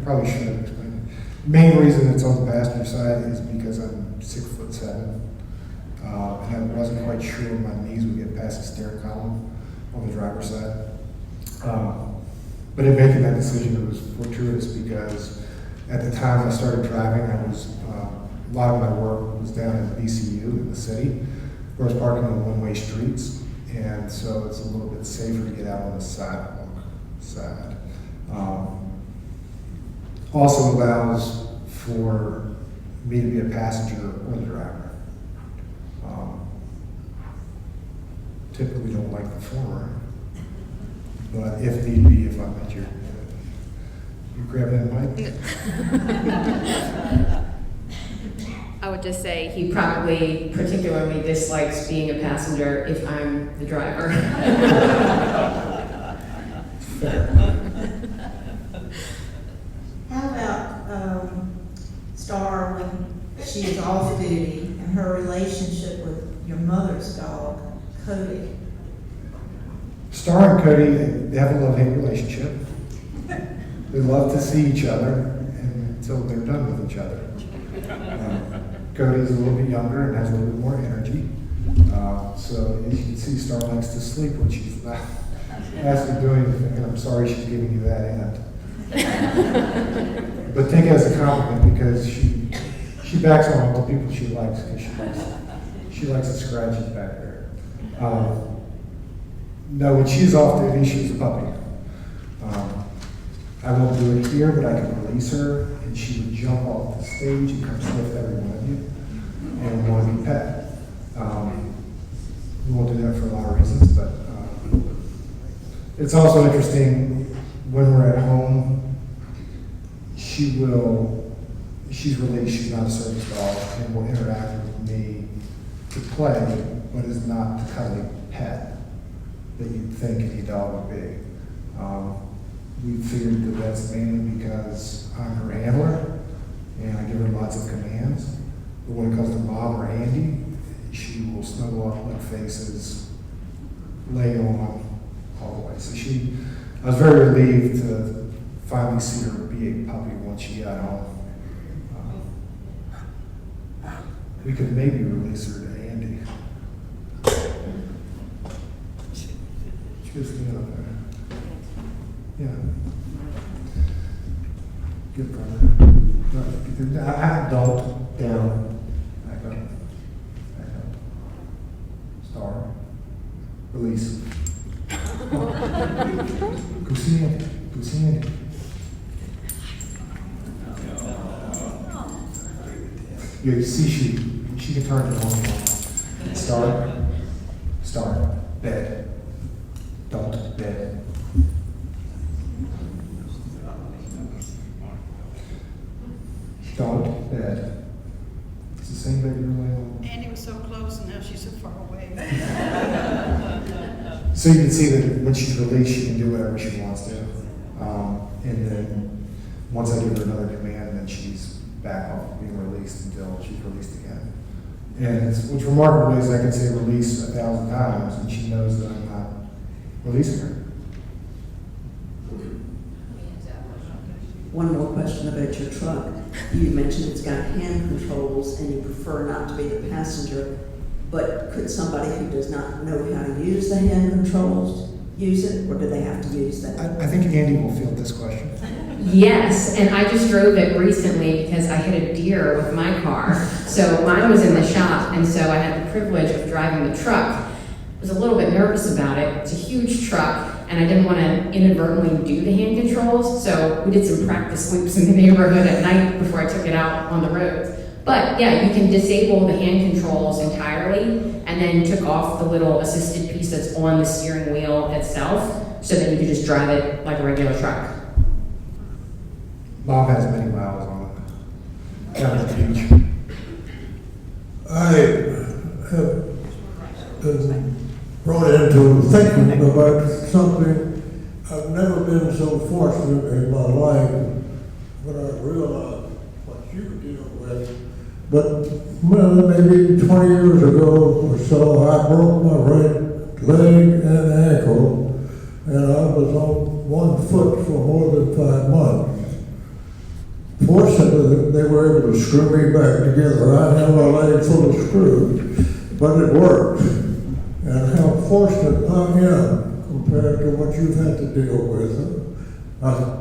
probably should have explained it. Main reason it's on the passenger side is because I'm 6'7", and I wasn't quite sure my knees would get past the steering column on the driver's side. But in making that decision, it was fortuitous because at the time I started driving, a lot of my work was down in BCU in the city, where I was parking on one-way streets, and so it's a little bit safer to get out on the sidewalk side. Also allows for me to be a passenger or the driver. Typically don't like the former, but if need be, if I'm at you grab that mic? I would just say he probably particularly dislikes being a passenger if I'm the driver. How about Star when she's off duty and her relationship with your mother's dog, Cody? Star and Cody, they have a love-hate relationship. They love to see each other. until they're done with each other. Cody's a little bit younger and has a little bit more energy. So as you can see, Star likes to sleep when she's not asked to do anything, and I'm sorry she's giving you that hint. But take it as a compliment because she backs on all the people she likes because she likes the scratches back there. No, when she's off duty, she's a puppy. I won't do it here, but I can release her, and she would jump off the stage and come sniff every one of you and want to be pet. We won't do that for a lot of reasons, but it's also interesting when we're at home, she's released, she's not a service dog, and will interact with me to play, but is not the cuddly pet that you'd think any dog would be. We figured that that's mainly because I'm her handler, and I give her lots of commands. But when it comes to Mom or Andy, she will snuggle up like faces, lay on all the way. So I was very relieved to finally see her be a puppy once she got home. We could maybe release her to Andy. She just get up there. Yeah. Good brother. I don't down. Back up. Back up. Star. Release. Go see Andy. Go see Andy. You see she can turn it on. Star. Bed. Don't bed. Don't bed. It's the same bed you're laying on. Andy was so close and now she's so far away. So you can see that when she's released, she can do whatever she wants to. And then once I give her another command, then she's back off being released until she's released again. And what's remarkable is I can say release 1,000 times and she knows that I'm not releasing her. One more question about your truck. You mentioned it's got hand controls and you prefer not to be the passenger, but could somebody who does not know how to use the hand controls use it, or do they have to use that? I think Andy will field this question. Yes, and I just drove it recently because I hit a deer with my car. So mine was in the shop, and so I had the privilege of driving the truck. I was a little bit nervous about it. It's a huge truck, and I didn't want to inadvertently do the hand controls, so we did some practice sweeps in the neighborhood at night before I took it out on the roads. But yeah, you can disable the hand controls entirely, and then took off the little assisted piece that's on the steering wheel itself, so that you could just drive it like a regular truck. Mom has many miles on it. Down at the beach. I have been brought into thinking about something. I've never been so fortunate in my life when I realized what you deal with. But maybe 20 years ago or so, I broke my right leg and ankle, and I was on one foot for more than 5 months. Fortunately, they were able to screw me back together. I had my leg full of screws, but it worked. And how fortunate I am compared to what you've had to deal with.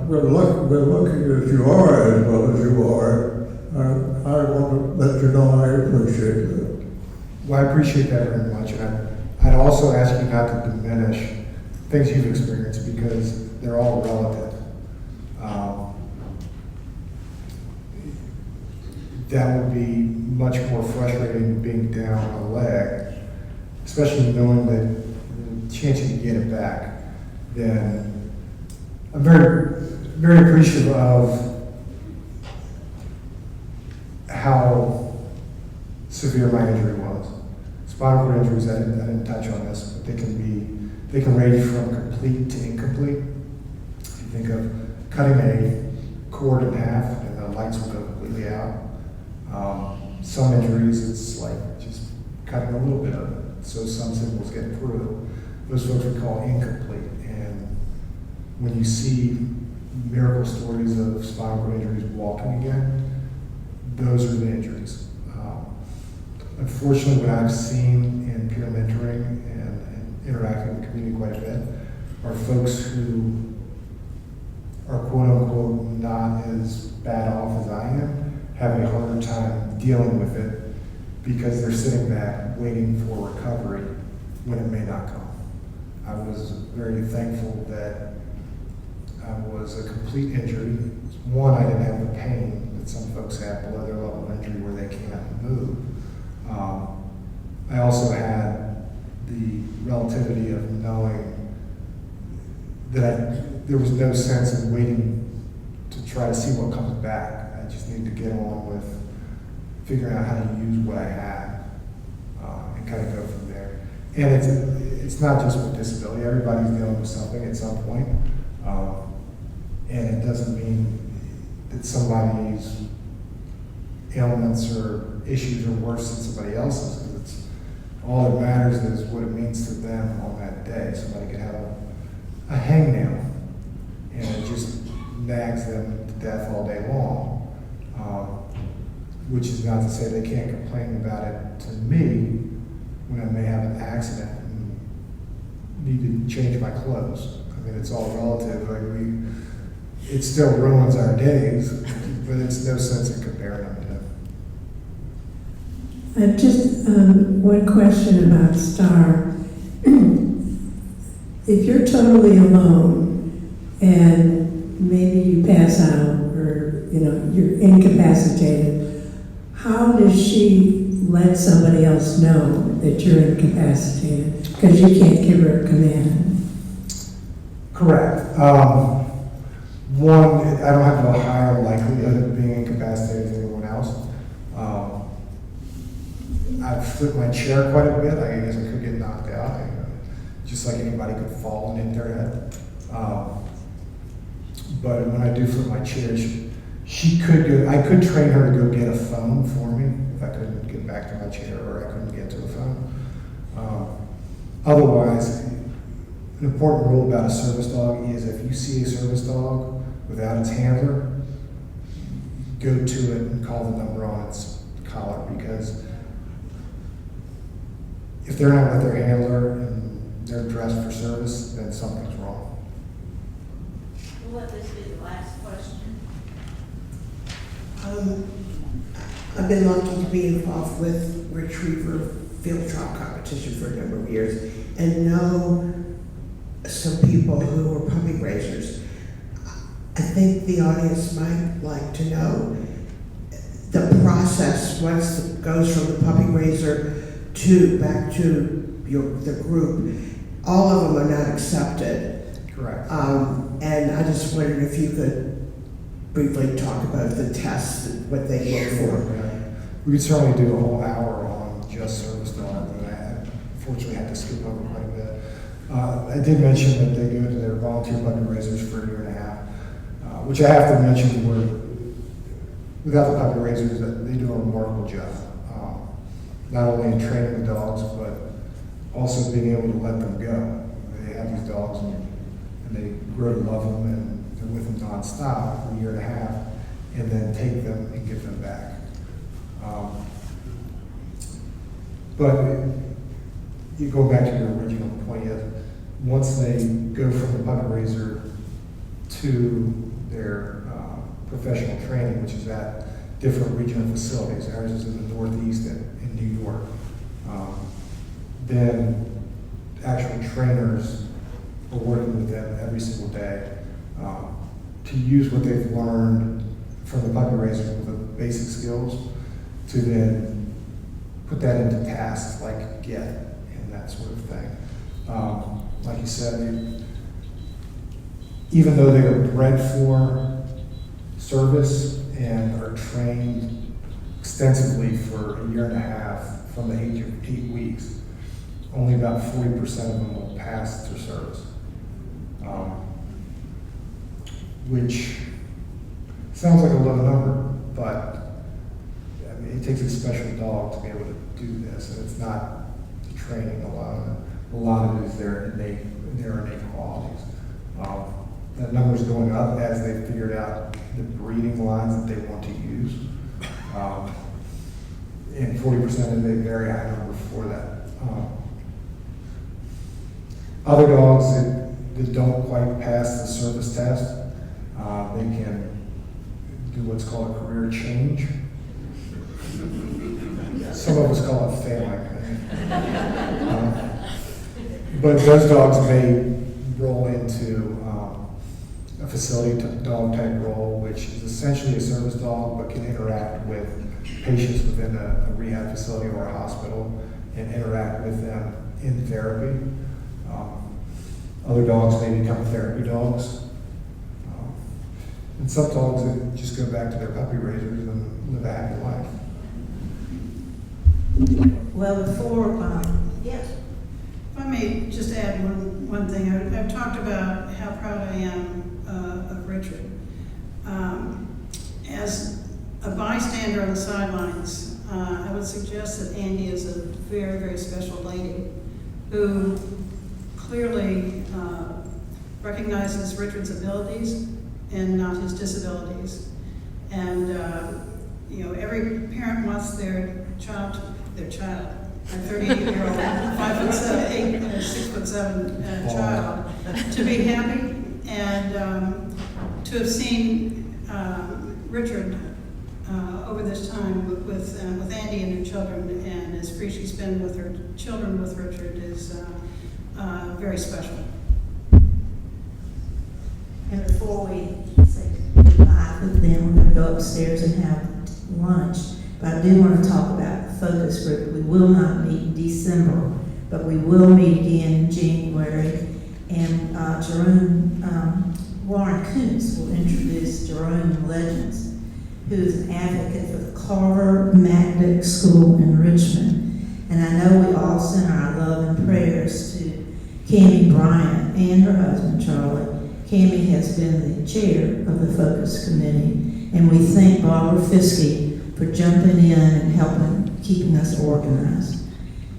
We're lucky that you are as well as you are. I want to let you know I appreciate that. Well, I appreciate that very much. And I'd also ask you not to diminish things you've experienced because they're all relative. That would be much more frustrating than being down a leg, especially knowing that the chance you can get it back. Then I'm very, very appreciative of how severe my injury was. Spinal cord injuries, I didn't touch on this, but they can range from complete to incomplete. If you think of cutting a cord in half and the lights will go completely out. Some injuries, it's like just cutting a little bit of it, so some signals get through. Those folks we call incomplete, and when you see miracle stories of spinal cord injuries walking again, those are the injuries. Unfortunately, what I've seen in peer mentoring and interacting with the community quite a bit are folks who are quote unquote not as bad off as I am, having a harder time dealing with it because they're sitting back waiting for recovery when it may not come. I was very thankful that I was a complete injury. One, I didn't have the pain that some folks have below their level of injury where they can't move. I also had the relativity of knowing that there was no sense of waiting to try to see what comes back. I just needed to get on with figuring out how to use what I had and kind of go from there. And it's not just with disability. Everybody's dealing with something at some point. And it doesn't mean that somebody's ailments or issues are worse than somebody else's. It's, all that matters is what it means to them on that day. Somebody could have a hangnail and it just nags them to death all day long. Which is not to say they can't complain about it to me when I may have an accident and need to change my clothes. I mean, it's all relative. It still ruins our days, but it's no sense in comparing them to. Just one question about Star. If you're totally alone and maybe you pass out or you're incapacitated, how does she let somebody else know that you're incapacitated? Because you can't give her a command. Correct. One, I don't have a higher likelihood of being incapacitated than anyone else. I've flipped my chair quite a bit. I guess I could get knocked out. Just like anybody could fall and hit their head. But when I do flip my chair, she could go, I could train her to go get a phone for me if I couldn't get back to my chair or I couldn't get to a phone. Otherwise, an important rule about a service dog is if you see a service dog without its handler, go to it and call the number on its collar, because if they're not with their handler and they're dressed for service, then something's wrong. We'll let this be the last question. I've been lucky to be involved with retriever field trial competition for a number of years and know some people who are puppy raisers. I think the audience might like to know the process once it goes from the puppy raiser back to the group. All of them are not accepted. Correct. And I just wondered if you could briefly talk about the tests, what they look for. Yeah. We could certainly do a whole hour on just service dogs, and I unfortunately had to skip over quite a bit. I did mention that they go to their volunteer puppy raisers for a year and a half, which I have to mention without the puppy raisers, they do a remarkable job. Not only in training the dogs, but also being able to let them go. They have these dogs and they grow to love them and they're with them nonstop for a year and a half, and then take them and give them back. But you go back to your original point of once they go from the puppy raiser to their professional training, which is at different regional facilities. Ours is in the Northeast in New York. Then actual trainers are working with them every single day to use what they've learned from the puppy raisers with the basic skills to then put that into tasks like get and that sort of thing. Like you said, even though they are bred for service and are trained extensively for a year and a half from the age of 8 weeks, only about 40% of them will pass through service. Which sounds like a low number, but I mean, it takes a special dog to be able to do this, and it's not the training alone. A lot of it is their innate qualities. that number's going up as they figured out the breeding lines that they want to use. And 40% is a very high number for that. Other dogs that don't quite pass the service test, they can do what's called a career change. Some of us call it failing. But those dogs may roll into a facility dog type role, which is essentially a service dog, but can interact with patients within a rehab facility or a hospital and interact with them in therapy. Other dogs may become therapy dogs. And some dogs that just go back to their puppy raisers and live a happy life. Well, before, yes. If I may just add one thing, I've talked about how proud I am of Richard. As a bystander on the sidelines, I would suggest that Andy is a very, very special lady who clearly recognizes Richard's abilities and not his disabilities. And every parent wants their child, a 38-year-old, 5'7", 6'7" child, to be happy and to have seen Richard over this time with Andy and her children, and as free she's been with her children with Richard is very special. And before we say goodbye with them, we're going to go upstairs and have lunch. But I do want to talk about the focus group. We will not meet in December, but we will meet again in January. And Warren Kuntz will introduce Jerome Legends, who is an advocate for the Carver Magnet School in Richmond. And I know we all send our love and prayers to Cammie Bryant and her husband, Charlie. Cammie has been the chair of the Focus Committee, and we thank Barbara Fiske for jumping in and helping keeping us organized.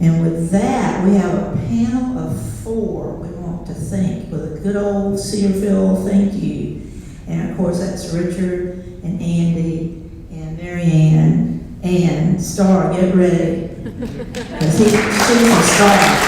And with that, we have a panel of 4 we want to thank with a good old Cedarville thank you. And of course, that's Richard and Andy and Marianne and Star. Get ready, because she's a star.